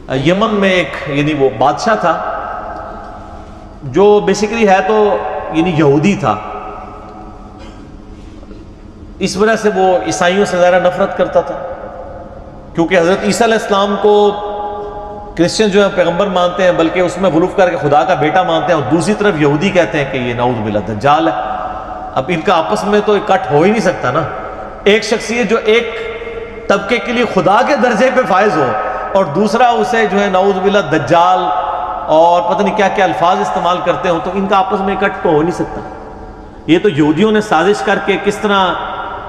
یمن میں ایک یعنی وہ بادشاہ تھا جو بیسیکلی ہے تو یعنی یہودی تھا، اس وجہ سے وہ عیسائیوں سے ظاہر نفرت کرتا تھا، کیونکہ حضرت عیسیٰ علیہ السلام کو کرسچن جو ہے پیغمبر مانتے ہیں، بلکہ اس میں غلوف کر کے خدا کا بیٹا مانتے ہیں، اور دوسری طرف یہودی کہتے ہیں کہ یہ نعوذ باللہ دجال ہے۔ اب ان کا آپس میں تو اکٹھ ہو ہی نہیں سکتا نا، ایک شخصیت جو ایک طبقے کے لیے خدا کے درجے پہ فائز ہو اور دوسرا اسے جو ہے نعوذ باللہ دجال اور پتہ نہیں کیا کیا الفاظ استعمال کرتے ہوں، تو ان کا آپس میں اکٹھ تو ہو نہیں سکتا۔ یہ تو یہودیوں نے سازش کر کے کس طرح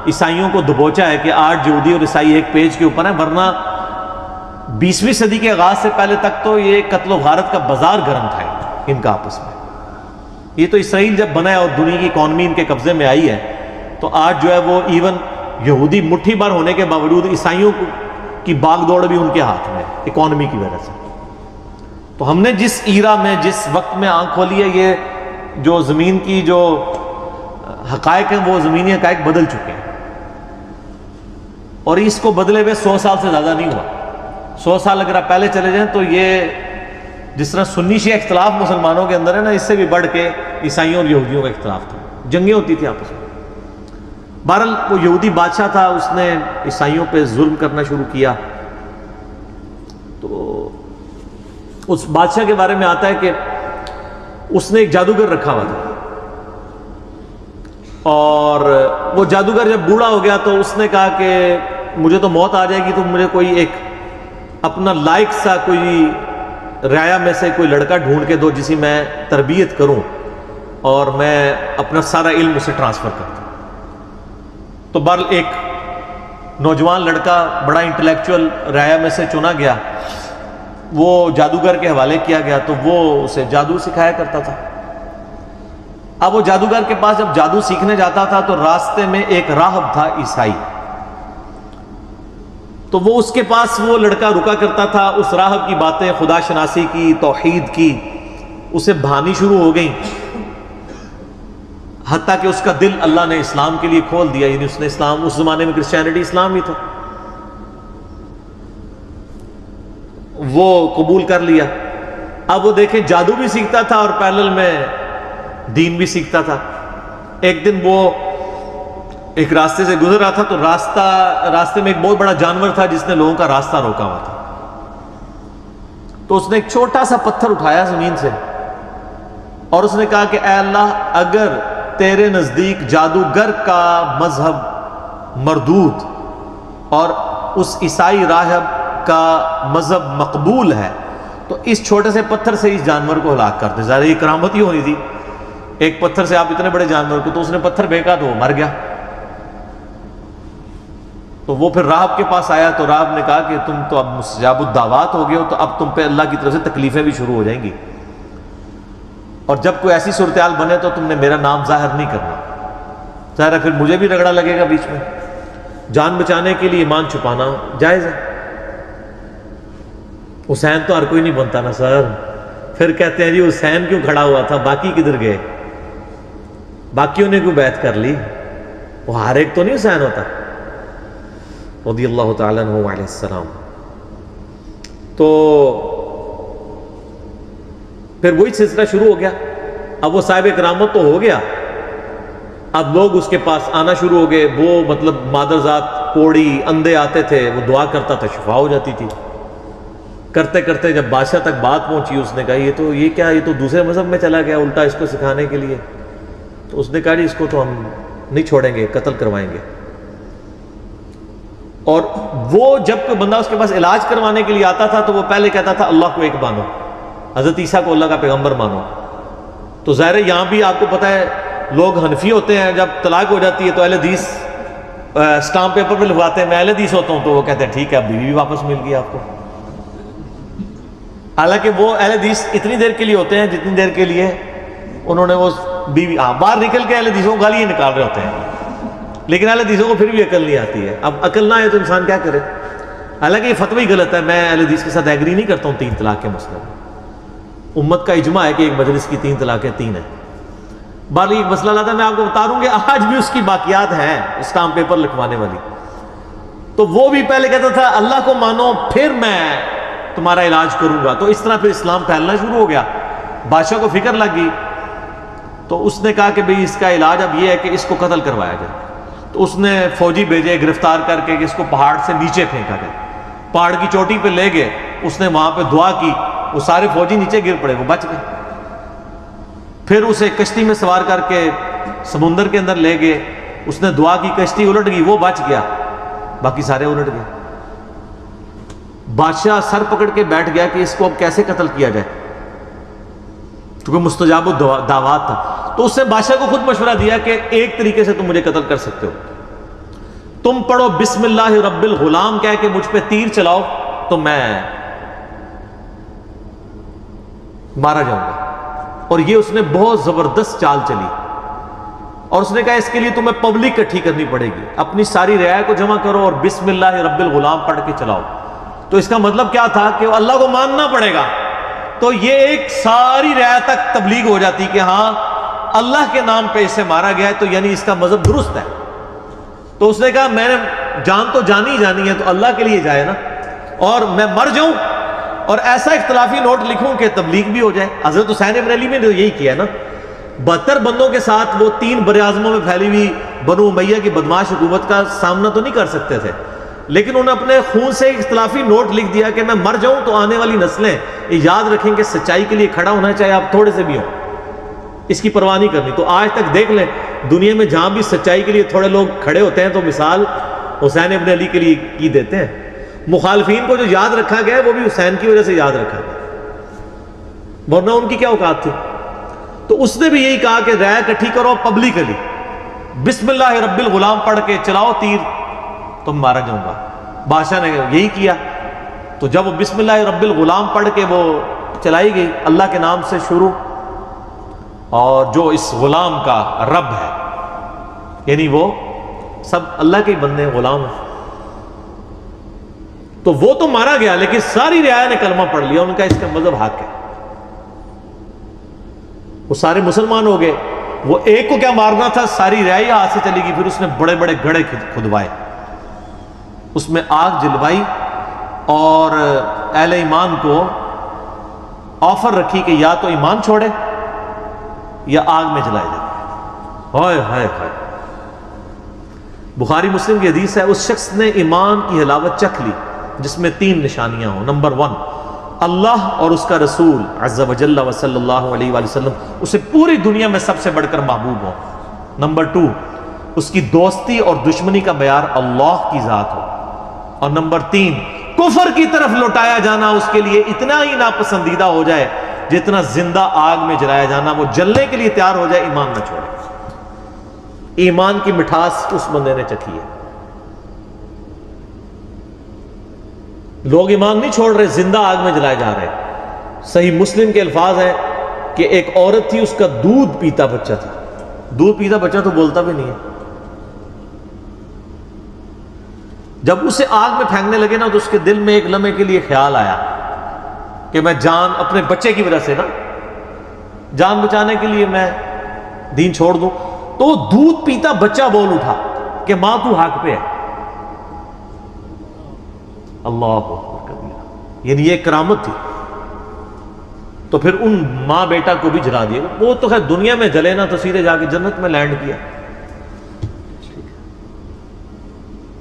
عیسائیوں کو دبوچا ہے کہ آج یہودی اور عیسائی ایک پیج کے اوپر ہیں، ورنہ 20ویں صدی کے آغاز سے پہلے تک تو یہ قتل و غارت کا بازار گرم تھا ان کا آپس میں۔ یہ تو اسرائیل جب بنا ہے اور دنیا کی اکانومی ان کے قبضے میں آئی ہے، تو آج جو ہے وہ ایون یہودی مٹھی بھر ہونے کے باوجود عیسائیوں کی باغ دوڑ بھی ان کے ہاتھ میں اکانومی کی وجہ سے۔ تو ہم نے جس ایرا میں جس وقت میں آنکھ کھولی ہے، یہ جو زمین کی جو حقائق ہیں وہ زمینی حقائق بدل چکے ہیں، اور اس کو بدلے ہوئے 100 سال سے زیادہ نہیں ہوا۔ 100 سال اگر آپ پہلے چلے جائیں تو یہ جس طرح سنی شیعہ اختلاف مسلمانوں کے اندر ہے نا، اس سے بھی بڑھ کے عیسائیوں اور یہودیوں کا اختلاف تھا، جنگیں ہوتی تھی آپس میں۔ بہرحال وہ یہودی بادشاہ تھا، اس نے عیسائیوں پہ ظلم کرنا شروع کیا۔ تو اس بادشاہ کے بارے میں آتا ہے کہ اس نے ایک جادوگر رکھا ہوا تھا، اور وہ جادوگر جب بوڑھا ہو گیا تو اس نے کہا کہ مجھے تو موت آ جائے گی، تو مجھے کوئی ایک اپنا لائق سا کوئی رعایا میں سے کوئی لڑکا ڈھونڈ کے دو جسے میں تربیت کروں اور میں اپنا سارا علم اسے ٹرانسفر کر دوں۔ تو بہرحال ایک نوجوان لڑکا بڑا انٹلیکچوئل رعایا میں سے چنا گیا، وہ جادوگر کے حوالے کیا گیا، تو وہ اسے جادو سکھایا کرتا تھا۔ اب وہ جادوگر کے پاس جب جادو سیکھنے جاتا تھا تو راستے میں ایک راہب تھا عیسائی، تو وہ اس کے پاس وہ لڑکا رکا کرتا تھا، اس راہب کی باتیں خدا شناسی کی، توحید کی اسے بھانی شروع ہو گئیں، حتیٰ کہ اس کا دل اللہ نے اسلام کے لیے کھول دیا، یعنی اس نے اسلام، اس زمانے میں کرسچینٹی اسلام ہی تھا، وہ قبول کر لیا۔ اب وہ دیکھیں جادو بھی سیکھتا تھا اور پیرلل میں دین بھی سیکھتا تھا۔ ایک دن وہ ایک راستے سے گزر رہا تھا، تو راستے میں ایک بہت بڑا جانور تھا جس نے لوگوں کا راستہ روکا ہوا تھا، تو اس نے ایک چھوٹا سا پتھر اٹھایا زمین سے اور اس نے کہا کہ اے اللہ، اگر تیرے نزدیک جادوگر کا مذہب مردود اور اس عیسائی راہب کا مذہب مقبول ہے تو اس چھوٹے سے پتھر سے اس جانور کو ہلاک کر دے۔ ظاہر یہ کرامت ہی ہونی تھی، ایک پتھر سے آپ اتنے بڑے جانور کو، تو اس نے پتھر پھینکا تو وہ مر گیا۔ تو وہ پھر راہب کے پاس آیا، تو راہب نے کہا کہ تم تو اب مستجاب الدعوات ہو گئے ہو، تو اب تم پہ اللہ کی طرف سے تکلیفیں بھی شروع ہو جائیں گی، اور جب کوئی ایسی صورتحال بنے تو تم نے میرا نام ظاہر نہیں کرنا۔ ظاہر ہے پھر مجھے بھی رگڑا لگے گا بیچ میں، جان بچانے کے لیے ایمان چھپانا جائز ہے۔ حسین تو ہر کوئی نہیں بنتا نا سر، پھر کہتے ہیں جی حسین کیوں کھڑا ہوا تھا، باقی کدھر گئے، باقیوں نے کیوں بیعت کر لی، وہ ہر ایک تو نہیں حسین ہوتا رضی اللہ تعالیٰ عنہ علیہ السلام۔ تو پھر وہی سلسلہ شروع ہو گیا۔ اب وہ صاحب کرامت تو ہو گیا، اب لوگ اس کے پاس آنا شروع ہو گئے، وہ مطلب مادر ذات، کوڑی، اندھے آتے تھے، وہ دعا کرتا تھا، شفا ہو جاتی تھی۔ کرتے کرتے جب بادشاہ تک بات پہنچی، اس نے کہا یہ کیا، یہ تو دوسرے مذہب میں چلا گیا الٹا اس کو سکھانے کے لیے۔ تو اس نے کہا جی اس کو تو ہم نہیں چھوڑیں گے، قتل کروائیں گے۔ اور وہ جب کوئی بندہ اس کے پاس علاج کروانے کے لیے آتا تھا تو وہ پہلے کہتا تھا اللہ کو ایک مانو، حضرت عیسیٰ کو اللہ کا پیغمبر مانو۔ تو ظاہر ہے یہاں بھی آپ کو پتہ ہے لوگ حنفی ہوتے ہیں، جب طلاق ہو جاتی ہے تو اہل حدیث اسٹامپ پیپر پہ لگواتے ہیں میں اہل حدیث ہوتا ہوں، تو وہ کہتے ہیں ٹھیک ہے اب بیوی بھی واپس مل گئی آپ کو۔ حالانکہ وہ اہل حدیث اتنی دیر کے لیے ہوتے ہیں جتنی دیر کے لیے انہوں نے وہ بیوی باہر نکل کے اہل حدیثوں کو گالیاں نکال رہے ہوتے ہیں، لیکن اہل حدیثوں کو پھر بھی عقل نہیں آتی ہے۔ اب عقل نہ ہے تو انسان کیا کرے؟ حالانکہ یہ فتوی غلط ہے، میں اہل حدیث کے ساتھ ایگری نہیں کرتا ہوں 3 طلاق کے مسئلے میں۔ امت کا اجماع ہے کہ ایک مجلس کی 3 طلاقیں 3 ہیں۔ بال ایک مسئلہ لاتا ہے میں آپ کو بتا دوں کہ آج بھی اس کی باقیات ہیں اسٹامپ پیپر لکھوانے والی۔ تو وہ بھی پہلے کہتا تھا اللہ کو مانو پھر میں تمہارا علاج کروں گا. تو اس طرح پھر اسلام پھیلنا شروع ہو گیا. بادشاہ کو فکر لگ گئی تو اس نے کہا کہ بھئی اس کا علاج اب یہ ہے کہ اس کو قتل کروایا جائے. تو اس نے فوجی بھیجے گرفتار کر کے کہ اس کو پہاڑ سے نیچے پھینکا جائے. پہاڑ کی چوٹی پہ لے گئے, اس نے وہاں پہ دعا کی, وہ سارے فوجی نیچے گر پڑے, وہ بچ گئے. پھر اسے کشتی میں سوار کر کے سمندر کے اندر لے گئے, اس نے دعا کی, کشتی الٹ گئی, وہ بچ گیا, باقی سارے الٹ گئے. بادشاہ سر پکڑ کے بیٹھ گیا کہ اس کو اب کیسے قتل کیا جائے, کیونکہ مستجاب الدعوات تھا. تو اس نے بادشاہ کو خود مشورہ دیا کہ ایک طریقے سے تم مجھے قتل کر سکتے ہو, تم پڑھو بسم اللہ رب الغلام کہہ کے مجھ پہ تیر چلاؤ تو میں مارا جاؤں گا. اور یہ اس نے بہت زبردست چال چلی, اور اس نے کہا اس کے لیے تمہیں پبلک اکٹھی کرنی پڑے گی, اپنی ساری رعایا کو جمع کرو اور بسم اللہ رب الغلام پڑھ کے چلاؤ. تو اس کا مطلب کیا تھا کہ اللہ کو ماننا پڑے گا. تو یہ ایک ساری رعایا تک تبلیغ ہو جاتی کہ ہاں اللہ کے نام پہ اسے مارا گیا ہے, تو یعنی اس کا مذہب درست ہے. تو اس نے کہا میں نے جان تو جانی ہی جانی ہے, تو اللہ کے لیے جائے نا, اور میں مر جاؤں اور ایسا اختلافی نوٹ لکھوں کہ تبلیغ بھی ہو جائے. حضرت حسین ابن علی نے یہی کیا نا, 72 بندوں کے ساتھ وہ 3 براعظموں میں پھیلی ہوئی بنو امیہ کی بدماش حکومت کا سامنا تو نہیں کر سکتے تھے, لیکن انہوں نے اپنے خون سے اختلافی نوٹ لکھ دیا کہ میں مر جاؤں تو آنے والی نسلیں یہ یاد رکھیں کہ سچائی کے لیے کھڑا ہونا چاہے آپ تھوڑے سے بھی ہوں, اس کی پرواہ نہیں کرنی. تو آج تک دیکھ لیں دنیا میں جہاں بھی سچائی کے لیے تھوڑے لوگ کھڑے ہوتے ہیں تو مثال حسین ابن علی کے لیے کی دیتے ہیں. مخالفین کو جو یاد رکھا گیا ہے وہ بھی حسین کی وجہ سے یاد رکھا گیا, ورنہ ان کی کیا اوقات تھی. تو اس نے بھی یہی کہا کہ رعایا اکٹھی کرو پبلکلی, بسم اللہ رب الغلام پڑھ کے چلاؤ تیر تو مارا جاؤں گا. بادشاہ نے یہی کیا. تو جب وہ بسم اللہ رب الغلام پڑھ کے وہ چلائی گئی, اللہ کے نام سے شروع, اور جو اس غلام کا رب ہے یعنی وہ سب اللہ کے بندے ہیں, غلام ہیں, تو وہ تو مارا گیا, لیکن ساری رعایا نے کلمہ پڑھ لیا, ان کا اس کا مذہب حق ہے, وہ سارے مسلمان ہو گئے. وہ ایک کو کیا مارنا تھا, ساری رعایا ہاتھ سے چلی گئی. پھر اس نے بڑے بڑے گڑھے کھدوائے, اس میں آگ جلوائی, اور اہل ایمان کو آفر رکھی کہ یا تو ایمان چھوڑے یا آگ میں جلائے جائے. ہائے ہائے ہائے. بخاری مسلم کی حدیث ہے, اس شخص نے ایمان کی حلاوت چکھ لی جس میں 3 نشانیاں ہوں. نمبر 1 اللہ اور اس کا رسول عز و جل و صلی اللہ علیہ وآلہ وسلم اسے پوری دنیا میں سب سے بڑھ کر محبوب ہو. نمبر 2 اس کی دوستی اور دشمنی کا معیار اللہ کی ذات ہو. اور نمبر 3 کفر کی طرف لوٹایا جانا اس کے لیے اتنا ہی ناپسندیدہ ہو جائے جتنا زندہ آگ میں جلایا جانا, وہ جلنے کے لیے تیار ہو جائے, ایمان نہ چھوڑے. ایمان کی مٹھاس اس بندے نے چکھی ہے. لوگ ایمان نہیں چھوڑ رہے, زندہ آگ میں جلائے جا رہے. صحیح مسلم کے الفاظ ہیں کہ ایک عورت تھی, اس کا دودھ پیتا بچہ تھا. دودھ پیتا بچہ تو بولتا بھی نہیں ہے. جب اسے آگ میں پھینکنے لگے نا تو اس کے دل میں ایک لمحے کے لیے خیال آیا کہ میں جان اپنے بچے کی وجہ سے نا جان بچانے کے لیے میں دین چھوڑ دوں. تو وہ دودھ پیتا بچہ بول اٹھا کہ ماں تو حق پہ ہے. اللہ اکبر, یعنی یہ کرامت تھی. تو پھر ان ماں بیٹا کو بھی جلا دیا. وہ تو خیر دنیا میں جلے نا تو سیدھے جا کے جنت میں لینڈ کیا.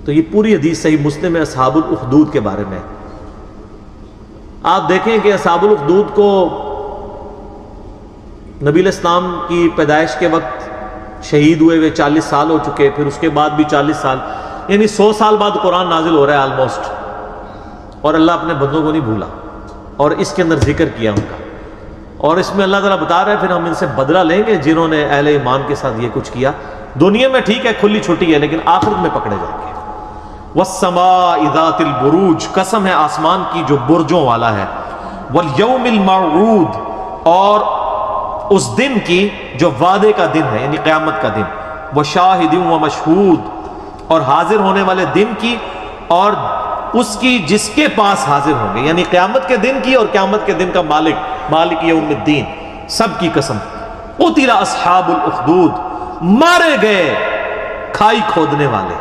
تو یہ پوری حدیث صحیح مسلم ہے اصحاب الاخدود کے بارے میں. آپ دیکھیں کہ اصحاب الاخدود کو نبی علیہ السلام کی پیدائش کے وقت شہید ہوئے 40 سال ہو چکے, پھر اس کے بعد بھی 40 سال, یعنی 100 سال بعد قرآن نازل ہو رہا ہے آلموسٹ, اور اللہ اپنے بندوں کو نہیں بھولا, اور اس کے اندر ذکر کیا ان کا. اور اس میں اللہ تعالیٰ بتا رہا ہے پھر ہم ان سے بدلہ لیں گے جنہوں نے اہل ایمان کے ساتھ یہ کچھ کیا. دنیا میں ٹھیک ہے کھلی چھٹی ہے, لیکن آخرت میں پکڑے جائیں گے. وَالسَّمَاءِ ذَاتِ الْبُرُوجِ, قسم ہے آسمان کی جو برجوں والا ہے. وَالْيَوْمِ الْمَوْعُودِ, اور اس دن کی جو وعدے کا دن ہے یعنی قیامت کا دن. وَشَاهِدٍ وَمَشْهُودٍ, اور حاضر ہونے والے دن کی اور اس کی جس کے پاس حاضر ہوں گے, یعنی قیامت کے دن کی اور قیامت کے دن کا مالک یوم الدین, سب کی قسم. قُتِلَ أَصْحَابُ الْأُخْدُودِ, مارے گئے کھائی کھودنے والے.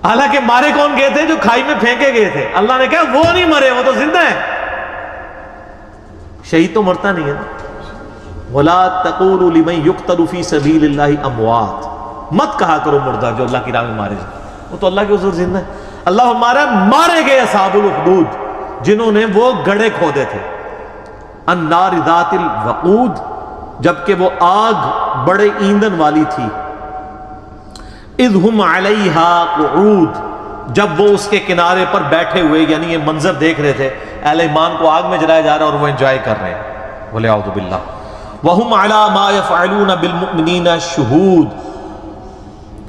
حالانکہ مارے کون گئے تھے؟ جو کھائی میں پھینکے گئے تھے. اللہ نے کہا وہ نہیں مرے، وہ تو زندہ ہے. شہید تو مرتا نہیں ہے نا. وَلَا تَقُولُوا لِمَن يُقْتَلُ فِي سَبِيلِ اللَّهِ أَمْوَاتٌ، مت کہا کرو مردہ جو اللہ کی راہ میں مارے جائے، وہ تو اللہ کے حضور زندہ ہے. اللہ ہمارا مارے گئے اصحاب الاخدود جنہوں نے وہ گڑھے کھودے تھے. النار ذات الوقود، جبکہ وہ آگ بڑے ایندھن والی تھی. اذ ہم علیہا قعود، جب وہ اس کے کنارے پر بیٹھے ہوئے، یعنی یہ منظر دیکھ رہے تھے اہل ایمان کو آگ میں جلایا جا رہا ہے اور وہ انجوائے کر رہے ہیں. بولے اعوذ باللہ. وہم علی ما یفعلون بالمؤمنین شہود،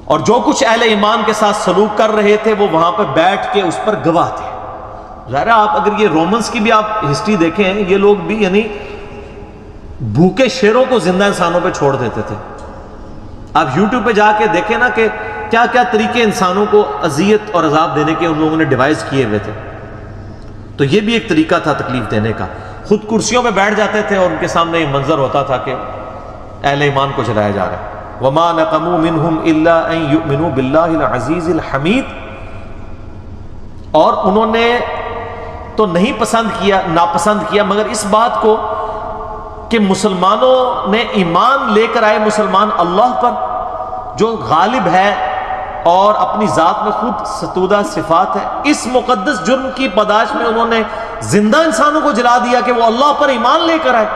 اور جو کچھ اہل ایمان کے ساتھ سلوک کر رہے تھے وہ وہاں پہ بیٹھ کے اس پر گواہ تھے. ظاہر ہے آپ اگر یہ رومنس کی بھی آپ ہسٹری دیکھیں، یہ لوگ بھی یعنی بھوکے شیروں کو زندہ انسانوں پہ چھوڑ دیتے تھے. آپ یوٹیوب پہ جا کے دیکھیں نا کہ کیا کیا طریقے انسانوں کو اذیت اور عذاب دینے کے ان لوگوں نے ڈیوائز کیے ہوئے تھے. تو یہ بھی ایک طریقہ تھا تکلیف دینے کا. خود کرسیوں پہ بیٹھ جاتے تھے اور ان کے سامنے یہ منظر ہوتا تھا کہ اہل ایمان کو جلایا جا رہا ہے. وما نقموا منہم الا ان یؤمنوا باللہ العزیز الحمید، اور انہوں نے تو نہیں ناپسند کیا مگر اس بات کو کہ مسلمانوں نے ایمان لے کر آئے مسلمان اللہ پر جو غالب ہے اور اپنی ذات میں خود ستودہ صفات ہے. اس مقدس جرم کی پاداش میں انہوں نے زندہ انسانوں کو جلا دیا کہ وہ اللہ پر ایمان لے کر آئے.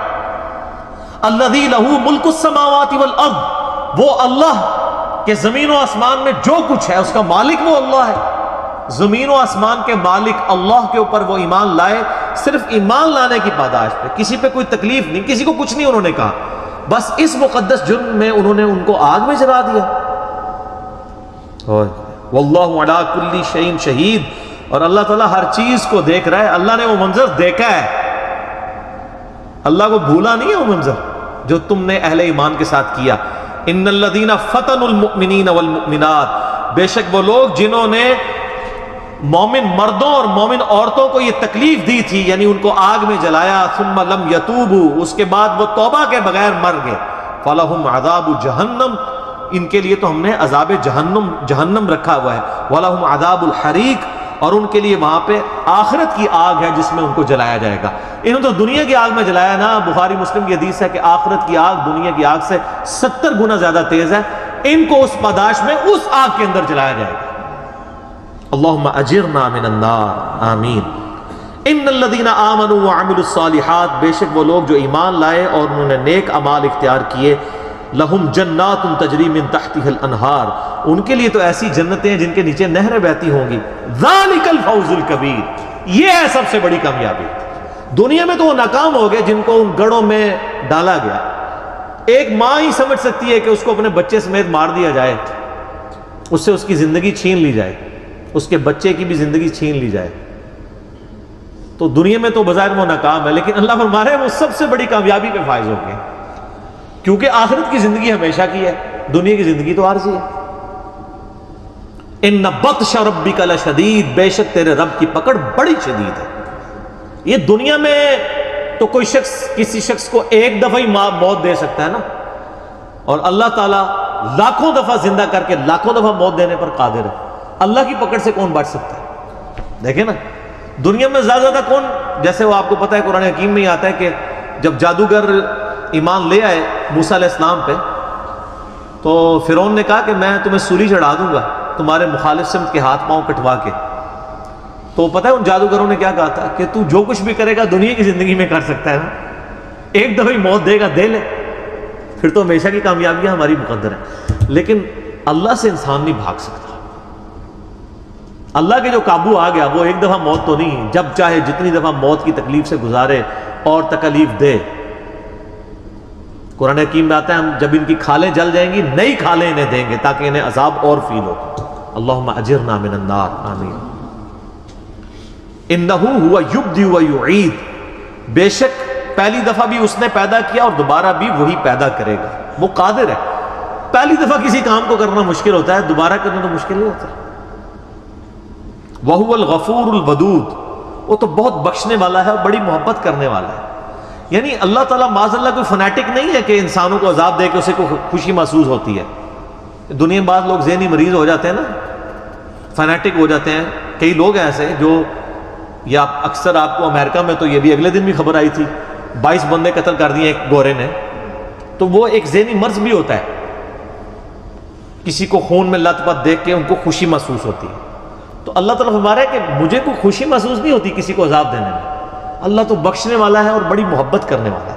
الذی لہ ملک السماوات والارض، وہ اللہ کہ زمین و آسمان میں جو کچھ ہے اس کا مالک وہ اللہ ہے. زمین و آسمان کے مالک اللہ کے اوپر وہ ایمان لائے صرف ایمان لانے کی پاداش پہ، کسی پہ کوئی تکلیف نہیں، کسی کو کچھ نہیں انہوں نے کہا، بس اس مقدس جرم میں انہوں نے ان کو آگ میں جلا دیا. واللہ علی کل شیء شہید، اور اللہ تعالیٰ ہر چیز کو دیکھ رہا ہے. اللہ نے وہ منظر دیکھا ہے، اللہ کو بھولا نہیں ہے وہ منظر جو تم نے اہل ایمان کے ساتھ کیا. ان الذین فتنوا المؤمنین والمؤمنات، بے شک وہ لوگ جنہوں نے مومن مردوں اور مومن عورتوں کو یہ تکلیف دی تھی، یعنی ان کو آگ میں جلایا. ثم لم یتوبوا، اس کے بعد وہ توبہ کے بغیر مر گئے. فلہم عذاب جہنم، ان کے لیے تو ہم نے عذاب جہنم رکھا ہوا ہے. ولہم عذاب الحریق، اور ان کے لیے وہاں پہ آخرت کی آگ ہے جس میں ان کو جلایا جائے گا. انہوں نے تو دنیا کی آگ میں جلایا نا. بخاری مسلم کی حدیث ہے کہ آخرت کی آگ دنیا کی آگ سے 70 گنا زیادہ تیز ہے. ان کو اس پاداش میں اس آگ کے اندر جلایا جائے گا. اللہم اجرنا من النار، آمین. ان الذین آمنوا وعملوا الصالحات، بے شک وہ لوگ جو ایمان لائے اور انہوں نے نیک اعمال اختیار کیے. لہم جنات تجری من تحتها الانہار، ان کے لیے تو ایسی جنتیں ہیں جن کے نیچے نہریں بہتی ہوں گی. ذالک الفوز الکبیر، یہ ہے سب سے بڑی کامیابی. دنیا میں تو وہ ناکام ہو گئے جن کو ان گڑھوں میں ڈالا گیا. ایک ماں ہی سمجھ سکتی ہے کہ اس کو اپنے بچے سمیت مار دیا جائے، اس سے اس کی زندگی چھین لی جائے، اس کے بچے کی بھی زندگی چھین لی جائے. تو دنیا میں تو بظاہر وہ ناکام ہے، لیکن اللہ فرما رہے ہیں وہ سب سے بڑی کامیابی پہ فائز ہو گئے، کیونکہ آخرت کی زندگی ہمیشہ کی ہے، دنیا کی زندگی تو عارضی ہے. ان بطش ربک لشدید، بے شک تیرے رب کی پکڑ بڑی شدید ہے. یہ دنیا میں تو کوئی شخص کسی شخص کو ایک دفعہ ہی موت دے سکتا ہے نا، اور اللہ تعالیٰ لاکھوں دفعہ زندہ کر کے لاکھوں دفعہ موت دینے پر قادر ہے. اللہ کی پکڑ سے کون بچ سکتا ہے؟ دیکھیں نا دنیا میں زیادہ کون، جیسے وہ آپ کو پتہ ہے قرآن حکیم میں ہی آتا ہے کہ جب جادوگر ایمان لے آئے موسیٰ علیہ السلام پہ، تو فرعون نے کہا کہ میں تمہیں سولی چڑھا دوں گا تمہارے مخالف سمت کے ہاتھ پاؤں کٹوا کے. تو پتہ ہے ان جادوگروں نے کیا کہا تھا کہ تو جو کچھ بھی کرے گا دنیا کی زندگی میں کر سکتا ہے نا، ایک دفعہ ہی موت دے گا، دے لے، پھر تو ہمیشہ کی کامیابیاں ہماری مقدر ہیں. لیکن اللہ سے انسان نہیں بھاگ سکتا. اللہ کے جو قابو آ گیا وہ ایک دفعہ موت تو نہیں، جب چاہے جتنی دفعہ موت کی تکلیف سے گزارے اور تکلیف دے. قرآن حکیم میں آتا ہے ہم جب ان کی کھالیں جل جائیں گی نئی کھالیں انہیں دیں گے تاکہ انہیں عذاب اور فیل ہو. اللہم اجرنا من النار، آمین. انہ ہوا یبدی و یعید، بے شک پہلی دفعہ بھی اس نے پیدا کیا اور دوبارہ بھی وہی پیدا کرے گا. وہ قادر ہے. پہلی دفعہ کسی کام کو کرنا مشکل ہوتا ہے، دوبارہ کرنا تو مشکل نہیں ہوتا. وَهُوَ الْغَفُورُ الْوَدُودُ، وہ تو بہت بخشنے والا ہے اور بڑی محبت کرنے والا ہے. یعنی اللہ تعالیٰ معاذ اللہ کوئی فنیٹک نہیں ہے کہ انسانوں کو عذاب دے کے اسے کو خوشی محسوس ہوتی ہے. دنیا میں بعض لوگ ذہنی مریض ہو جاتے ہیں نا، فینیٹک ہو جاتے ہیں. کئی لوگ ہیں ایسے جو، یا اکثر آپ کو امریکہ میں تو یہ بھی اگلے دن بھی خبر آئی تھی، 22 بندے قتل کر دیے ایک گورے نے. تو وہ ایک ذہنی مرض بھی ہوتا ہے، کسی کو خون میں لت پت دیکھ کے ان کو خوشی محسوس ہوتی ہے. تو اللہ تعالیٰ فرما رہا ہے کہ مجھے کوئی خوشی محسوس نہیں ہوتی کسی کو عذاب دینے میں. اللہ تو بخشنے والا ہے اور بڑی محبت کرنے والا ہے.